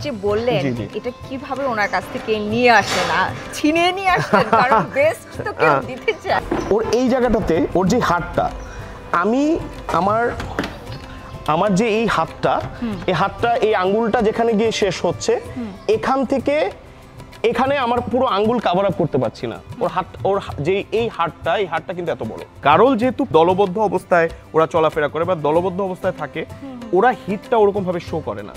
যে বললেন এটা কিভাবে ওনার কাছ থেকে নিয়ে আসেন, ছিনিয়ে নিয়ে আসেন, কারণ বেস্ট তো কেউ দিতে চায়। ওর এই জায়গাটাতে ওর যে হাতটা, আমি আমার যে এই হাতটা, এই আঙ্গুলটা যেখানে গিয়ে শেষ হচ্ছে, এখান থেকে এখানে আমার পুরো আঙ্গুল কভার আপ করতে পারছি না। ওর যে এই হাতটা কিন্তু এত বড়। গারল যেহেতু দলবদ্ধ অবস্থায় ওরা চলাফেরা করে বা দলবদ্ধ অবস্থায় থাকে, ওরা হিটটা ওরকম ভাবে শো করে না।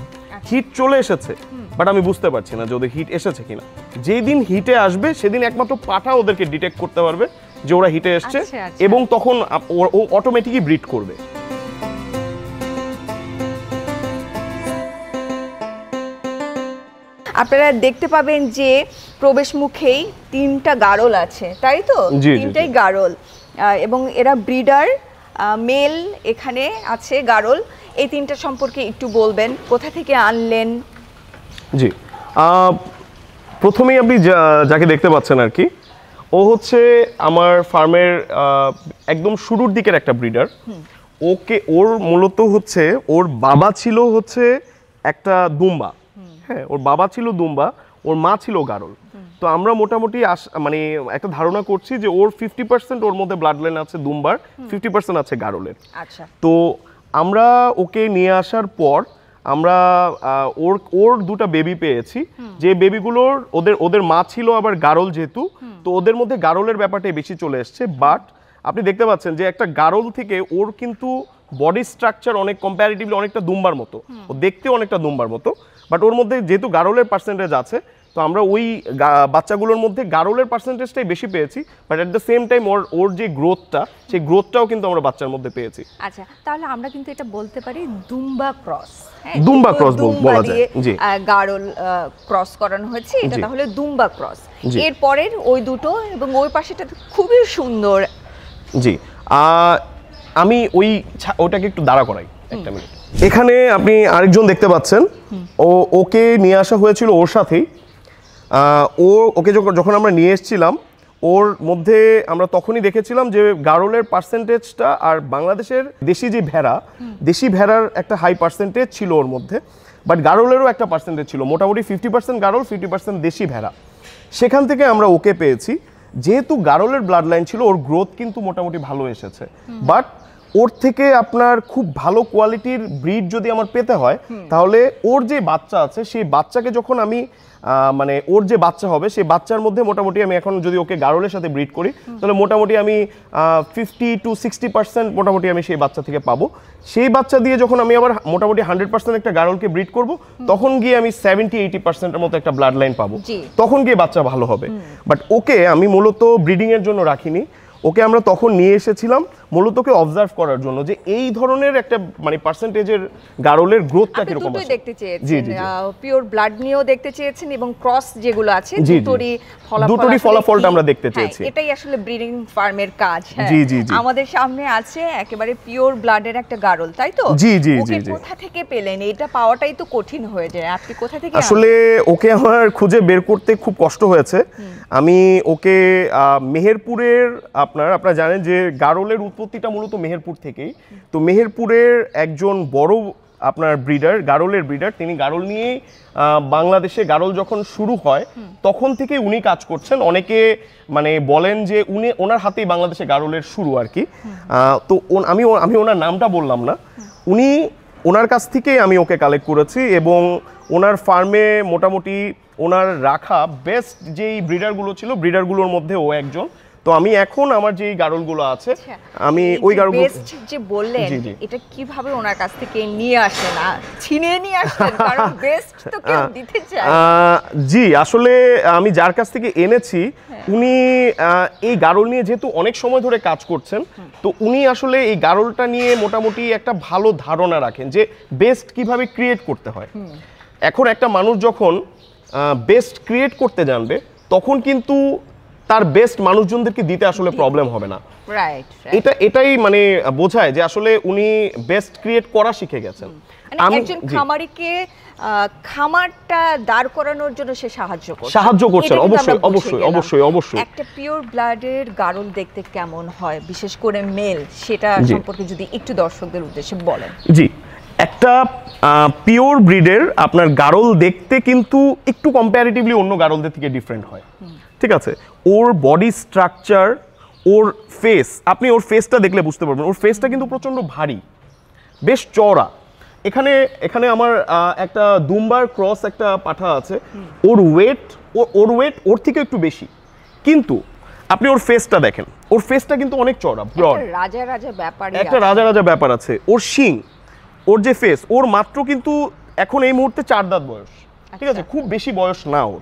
হিট চলে এসেছে, বাট আমি বুঝতে পারছি না যে ওদের হিট এসেছে কিনা। যেই দিন হিটে আসবে সেদিন একমাত্র পাঠা ওদেরকে ডিটেক্ট করতে পারবে যে ওরা হিটে এসছে, এবং তখন ও অটোমেটিকই ব্রিড করবে। আপনারা দেখতে পাবেন যে প্রবেশ মুখেই 3টা গারল আছে, তাই তো? 3টাই গারল, এবং এরা ব্রিডার। মেল এখানে আছে গারল। এই 3টা সম্পর্কে একটু বলবেন, কোথা থেকে আনলেন? জি, প্রথমেই আপনি যাকে দেখতে পাচ্ছেন আর কি, ও হচ্ছে আমার ফার্মের একদম শুরুর দিকের একটা ব্রিডার। ওর মূলত হচ্ছে ওর বাবা ছিল হচ্ছে একটা দুম্বা। হ্যাঁ, ওর বাবা ছিল দুম্বা, ওর মা ছিল গারল। তো আমরা মোটামুটি মানে একটা ধারণা করছি যে ওর 50% ওর মধ্যে ব্লাড লাইন আছে দুম্বার, 50% আছে গারলের। আচ্ছা, তো আমরা ওকে নিয়ে আসার পর আমরা ওর 2টা বেবি পেয়েছি, যে বেবিগুলোর ওদের মা ছিল আবার গারল যেহেতু, তো ওদের মধ্যে গারলের ব্যাপারটাই বেশি চলে এসছে। বাট আপনি দেখতে পাচ্ছেন যে একটা গারল থেকে ওর কিন্তু বডি স্ট্রাকচার অনেক কম্প্যারিটিভলি অনেকটা দুম্বার মতো, ও দেখতে অনেকটা দুম্বার মতো, বাট ওর মধ্যে যেহেতু গারলের পার্সেন্টেজ আছে, তো আমরা ওই বাচ্চাগুলোর মধ্যে গারলের পার্সেন্টেজটাই বেশি পেয়েছি, but at the same time ওর যে গ্রোথটা, সেই গ্রোথটাও কিন্তু আমরা বাচ্চার মধ্যে পেয়েছি। আচ্ছা, তাহলে আমরা কিন্তু এটা বলতে পারি দুম্বা ক্রস। হ্যাঁ, দুম্বা ক্রস বলা যায়। জি, গারল ক্রস করানো হয়েছে, এটা তাহলে দুম্বা ক্রস। এর পরের ওই দুটো এবং ওই পাশেটা খুবই সুন্দর। জি, আমি ওটাকে একটু দাঁড়া করাই একটা মিনিট। এখানে আপনি আরেকজন দেখতে পাচ্ছেন, ওকে নিয়ে আসা হয়েছিল ওর সাথেই। ওকে যখন আমরা নিয়ে এসেছিলাম, ওর মধ্যে আমরা তখনই দেখেছিলাম যে গারলের পার্সেন্টেজটা আর বাংলাদেশের দেশি ভেড়ার একটা হাই পার্সেন্টেজ ছিল ওর মধ্যে, বাট গারলেরও একটা পার্সেন্টেজ ছিল, মোটামুটি 50% গারল 50% দেশি ভেড়া। সেখান থেকে আমরা ওকে পেয়েছি। যেহেতু গারলের ব্লাড লাইন ছিল, ওর গ্রোথ কিন্তু মোটামুটি ভালো এসেছে, বাট ওর থেকে আপনার খুব ভালো কোয়ালিটির ব্রিড যদি আমার পেতে হয়, তাহলে ওর যে বাচ্চা আছে সেই বাচ্চাকে যখন আমি মানে ওর যে বাচ্চা হবে সেই বাচ্চার মধ্যে মোটামুটি আমি এখন যদি ওকে গারলের সাথে ব্রিড করি, তাহলে মোটামুটি আমি 50 to 60% মোটামুটি আমি সেই বাচ্চা থেকে পাবো। সেই বাচ্চা দিয়ে যখন আমি আবার মোটামুটি 100% একটা গারলকে ব্রিড করব, তখন গিয়ে আমি 70-80%-এর মতো একটা ব্লাড লাইন পাবো, তখন গিয়ে বাচ্চা ভালো হবে। বাট ওকে আমি মূলত ব্রিডিংয়ের জন্য রাখিনি, ওকে আমরা তখন নিয়ে এসেছিলাম মূলত ওকে অবজার্ভ করার জন্য যে এই ধরনের একটা মানে পার্সেন্টেজের গারলের গ্রোথটা কিরকম আছে। দেখতে চেয়েছেন, পিওর ব্লাড নিয়েও দেখতে চেয়েছেন, এবং ক্রস যেগুলো আছে দুটোরই ফলাফলটা আমরা দেখতে চেয়েছি। এটাই আসলে ব্রিডিং ফার্মের কাজ। জি জি জি, আমাদের সামনে আছে একেবারে পিওর ব্লাডের একটা গারল, তাই তো? জি জি জি। কোথা থেকে পেলেন? এটা পাওয়াটাই তো কঠিন হয়ে যায়, আপনি কোথা থেকে? আসলে ওকে আমার খুঁজে বের করতে খুব কষ্ট হয়েছে। আমি ওকে মেহেরপুরের, আপনারা জানেন যে গারলের উৎপত্তিটা মূলত মেহেরপুর থেকেই। তো মেহেরপুরের একজন বড় আপনার ব্রিডার, গারলের ব্রিডার, তিনি গারল নিয়েই বাংলাদেশে গারল যখন শুরু হয় তখন থেকে উনি কাজ করছেন। অনেকে মানে বলেন যে ওনার হাতেই বাংলাদেশে গারলের শুরু আর কি। তো আমি ওনার নামটা বললাম না, ওনার কাছ থেকে আমি ওকে কালেক্ট করেছি, এবং ওনার ফার্মে মোটামুটি ওনার রাখা বেস্ট যেই ব্রিডারগুলো ছিল, ব্রিডারগুলোর মধ্যে ও একজন। তো আমি এখন আমার যে গারলগুলো আছে, আমি ওই গারলগুলো বেস্ট যে বললেন এটা কিভাবে ওনার কাছ থেকে নিয়ে আসেন, ছিনিয়ে নিয়ে আসেন, কারণ বেস্ট তো কেউ দিতে চায়। জি, আসলে আমি যার কাছ থেকে এনেছি উনি এই গারল নিয়ে যেহেতু অনেক সময় ধরে কাজ করছেন, তো উনি আসলে এই গারলটা নিয়ে মোটামুটি একটা ভালো ধারণা রাখেন যে বেস্ট কিভাবে ক্রিয়েট করতে হয়। এখন একটা মানুষ যখন বেস্ট ক্রিয়েট করতে জানবে, তখন কিন্তু তার বেস্ট মানুষজনদেরকে দিতে আসলে প্রবলেম হবে না। এটাই মানে বোঝায় যে আসলে উনি বেস্ট ক্রিয়েট করা শিখে গেছেন। একজন খামারিকে খামারটা দাঁড় করানোর জন্য সে সাহায্য করছেন। অবশ্যই অবশ্যই অবশ্যই অবশ্যই। একটা পিওর ব্লাডের গারল দেখতে কেমন হয়, বিশেষ করে মেল, সেটা সম্পর্কে যদি একটু দর্শকদের উদ্দেশ্যে বলেন। জি, একটা পিওর ব্রিডের আপনার গারল দেখতে কিন্তু একটু কম্পারেটিভলি অন্য গারলদের থেকে ডিফারেন্ট হয়, ঠিক আছে? ওর বডি স্ট্রাকচার, ওর ফেস, আপনি ওর ফেসটা দেখলে বুঝতে পারবেন, ওর ফেসটা কিন্তু প্রচণ্ড ভারী, বেশ চওড়া। এখানে আমার একটা দুম্বার ক্রস একটা পাঠা আছে, ওর ওয়েট ওর থেকে একটু বেশি, কিন্তু আপনি ওর ফেসটা দেখেন, ওর ফেসটা কিন্তু অনেক চওড়া, ব্রড, একটা রাজা রাজা ব্যাপার আছে। ওর শিং, ওর যে ফেস, ওর মাত্র কিন্তু এখন এই মুহূর্তে 4 দাঁত বয়স, ঠিক আছে? খুব বেশি বয়স না ওর।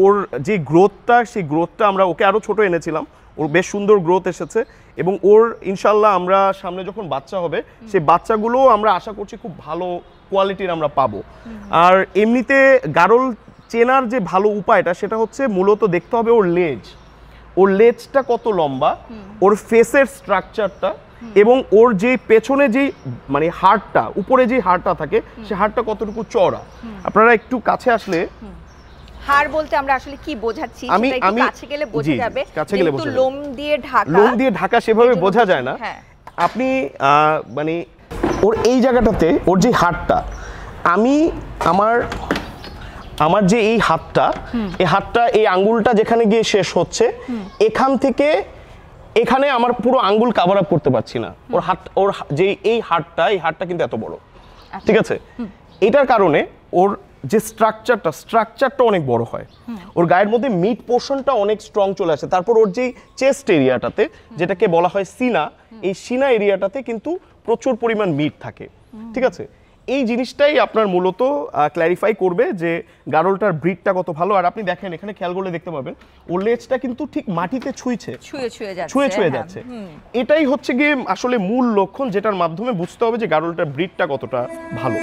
ওর যে গ্রোথটা, সেই গ্রোথটা আমরা ওকে আরও ছোট এনেছিলাম, ওর বেশ সুন্দর গ্রোথ এসেছে, এবং ওর ইনশাল্লাহ আমরা সামনে যখন বাচ্চা হবে সেই বাচ্চাগুলো আমরা আশা করছি খুব ভালো কোয়ালিটির আমরা পাবো। আর এমনিতে গারল চেনার যে ভালো উপায়টা সেটা হচ্ছে মূলত দেখতে হবে ওর লেজটা কত লম্বা, ওর ফেসের স্ট্রাকচারটা, এবং ওর যে পেছনে যে মানে হাড়টা, উপরে যে হাড়টা থাকে সে হাড়টা কতটুকু চওড়া। আপনারা একটু কাছে আসলে, হাড় বলতে আমরা আসলে কি বোঝাচ্ছি সেটা একটু কাছে গেলে বোঝা যাবে, কিন্তু লোম দিয়ে ঢাকা সেভাবে বোঝা যায় না। আপনি মানে ওর এই জায়গাটাতে ওর যে হাড়টা, আমি আমার যে এই হাতটা, এই আঙ্গুলটা যেখানে গিয়ে শেষ হচ্ছে, এখান থেকে এখানে আমার পুরো আঙ্গুল কভার আপ করতে পারছি না। ওর যে এই হাড়টা কিন্তু এত বড়, ঠিক আছে? এটার কারণে ওর যে স্ট্রাকচারটা অনেক বড় হয়, ওর গায়ের মধ্যে মিড পোর্শনটা অনেক স্ট্রং চলে আসে। তারপর ওর যে চেস্ট এরিয়াটাতে, যেটাকে বলা হয় সিনা, এই সিনা এরিয়াটাতে কিন্তু প্রচুর পরিমাণ মিট থাকে, ঠিক আছে? এই জিনিসটাই আপনার মূলত ক্ল্যারিফাই করবে যে গারলটার ব্রিডটা কত ভালো। আর আপনি দেখেন, এখানে খেয়াল করলে দেখতে পাবেন ওর লেজটা কিন্তু ঠিক মাটিতে ছুঁয়ে যাচ্ছে। এটাই হচ্ছে গিয়ে আসলে মূল লক্ষণ, যেটার মাধ্যমে বুঝতে হবে যে গারলটার ব্রিডটা কতটা ভালো।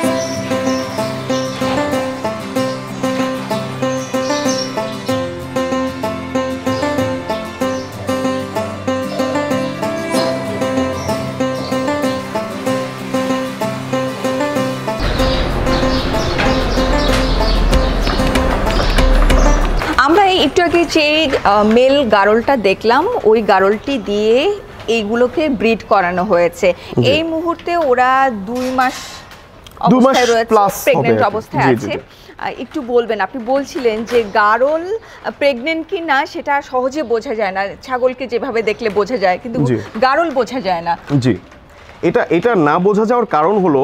একটু আগে যে মেল গারলটা দেখলাম, ওই গারলটি দিয়ে এইগুলোকে ব্রিড করানো হয়েছে। এই মুহূর্তে ওরা 2 মাস অবস্থায় রয়েছে, প্রেগন্যান্ট অবস্থায় আছে। একটু বলবেন, আপনি বলছিলেন যে গারল প্রেগন্যান্ট কি না সেটা সহজে বোঝা যায় না, ছাগলকে যেভাবে দেখলে বোঝা যায়, কিন্তু গারল বোঝা যায় না। জি, এটা না বোঝা যাওয়ার কারণ হলো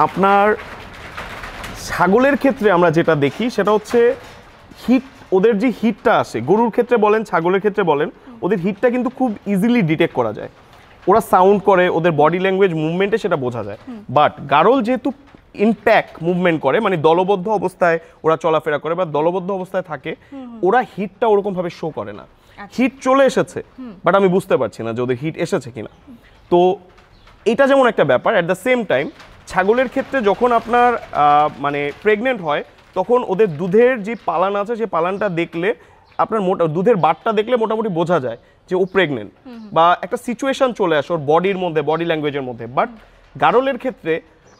আপনার ছাগলের ক্ষেত্রে আমরা যেটা দেখি সেটা হচ্ছে হিট, ওদের যে হিটটা আসে, গরুর ক্ষেত্রে বলেন, ছাগলের ক্ষেত্রে বলেন, ওদের হিটটা কিন্তু খুব ইজিলি ডিটেক্ট করা যায়। ওরা সাউন্ড করে, ওদের বডি ল্যাঙ্গুয়েজ, মুভমেন্টে সেটা বোঝা যায়। বাট গারল যেহেতু ইনপ্যাক মুভমেন্ট করে, মানে দলবদ্ধ অবস্থায় ওরা চলাফেরা করে বা দলবদ্ধ অবস্থায় থাকে, ওরা হিটটা ওরকমভাবে শো করে না। হিট চলে এসেছে, বাট আমি বুঝতে পারছি না যে ওদের হিট এসেছে কিনা। তো এটা যেমন একটা ব্যাপার। অ্যাট দ্য সেম টাইম ছাগলের ক্ষেত্রে যখন আপনার মানে প্রেগনেন্ট হয়, তখন ওদের দুধের যে পালান আছে, সেই পালানটা দেখলে আপনার দুধের বাটটা দেখলে মোটামুটি বোঝা যায় যে ও প্রেগনেন্ট, বা একটা সিচুয়েশন চলে আসে ওর বডির মধ্যে, বডি ল্যাঙ্গুয়েজের মধ্যে। বাট গারলের ক্ষেত্রে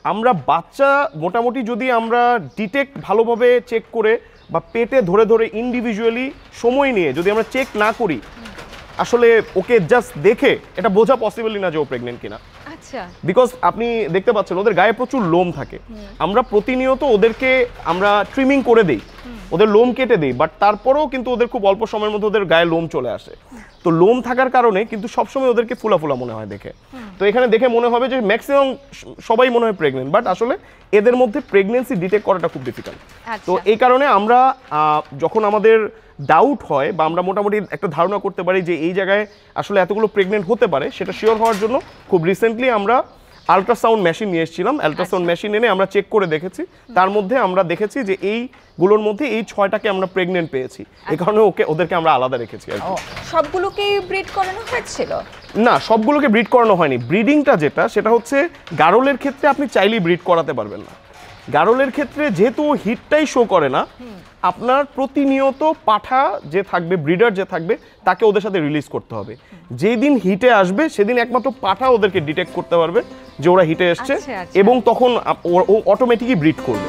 আমরা বাচ্চা মোটামুটি যদি আমরা ডিটেক্ট ভালোভাবে চেক করে বা পেটে ধরে ধরে ইন্ডিভিজুয়ালি সময় নিয়ে যদি আমরা চেক না করি, আসলে ওকে জাস্ট দেখে এটা বোঝা পসিবলই না যে ও প্রেগনেন্ট কিনা। বিকজ আপনি দেখতে পাচ্ছেন ওদের গায়ে প্রচুর লোম থাকে, আমরা প্রতিনিয়ত ওদেরকে আমরা ট্রিমিং করে দেই, ওদের লোম কেটে দেই, বাট তারপরেও কিন্তু ওদের খুব অল্প সময়ের মধ্যে ওদের গায়ে লোম চলে আসে। তো লোম থাকার কারণে কিন্তু সবসময় ওদেরকে ফুলা ফুলা মনে হয় দেখে। তো এখানে দেখে মনে হবে যে ম্যাক্সিমাম সবাই মনে হয় প্রেগনেন্ট, বাট আসলে এদের মধ্যে প্রেগনেন্সি ডিটেক্ট করাটা খুব ডিফিকাল্ট। তো এই কারণে আমরা যখন আমাদের ডাউট হয় বা আমরা মোটামুটি একটা ধারণা করতে পারি যে এই জায়গায় আসলে এতগুলো প্রেগনেন্ট হতে পারে, সেটা শিওর হওয়ার জন্য খুব রিসেন্টলি আমরা আল্ট্রাসাউন্ড মেশিন নিয়ে এসেছিলাম। আল্ট্রাসাউন্ড মেশিন এনে আমরা চেক করে দেখেছি, তার মধ্যে আমরা দেখেছি যে এইগুলোর মধ্যে এই 6টাকে আমরা প্রেগনেন্ট পেয়েছি। এই কারণে ওদেরকে আমরা আলাদা রেখেছি। আর সবগুলোকে ব্রিড করানো হয়েছিল না, সবগুলোকে ব্রিড করানো হয়নি। ব্রিডিংটা সেটা হচ্ছে গারলের ক্ষেত্রে আপনি চাইলেই ব্রিড করাতে পারবেন না। গারলের ক্ষেত্রে যেহেতু হিটটাই শো করে না, আপনার প্রতিনিয়ত পাঠা যে থাকবে, ব্রিডার যে থাকবে, তাকে ওদের সাথে রিলিজ করতে হবে। যেই দিন হিটে আসবে সেদিন একমাত্র পাঠা ওদেরকে ডিটেক্ট করতে পারবে যে ওরা হিটে এসছে, এবং তখন ও অটোমেটিকই ব্রিড করবে।